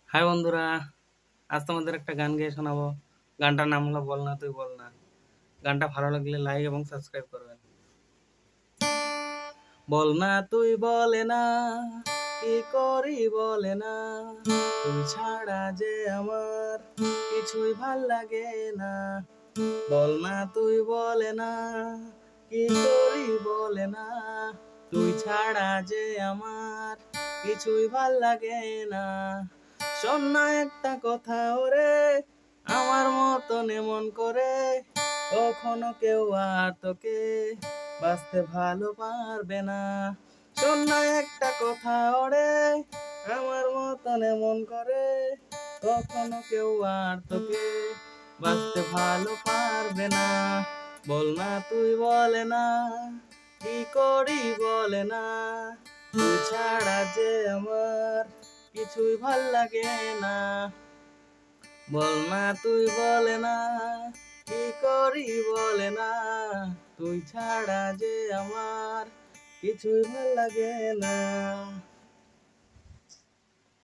High বন্ধুরা, আজ তোমাদের একটা গান গেয়ে শোনাবো। গানটার নাম হলো বল না তুই বল না। গানটা ভালো লাগলে লাইক এবং সাবস্ক্রাইব করবেন। বল না তুই বলে না, কি করি বলে না, তুই ছাড়া যে আমার কিছুই ভাল লাগে না। বল না তুই বলে না, কি করি বলে না, তুই ছাড়া যে আমার কিছুই ভাল লাগে না। শোন না একটা কথা ওরে, আমার মতন এমন করে কখনো কেউ আর তোকে বাঁচতে ভালো পারবে না। শোন না একটা কথা ওরে, আমার মতন এমন করে কখনো কেউ আর তোকে বাঁচতে ভালো পারবে না। বল না তুই বলে না, কি করি বলে না, তুই ছাড়া যে আমার কিছুই ভাল লাগে না। বল না তুই বলে না, কি করি বলে না, তুই ছাড়া যে আমার কিছুই ভাল লাগে না।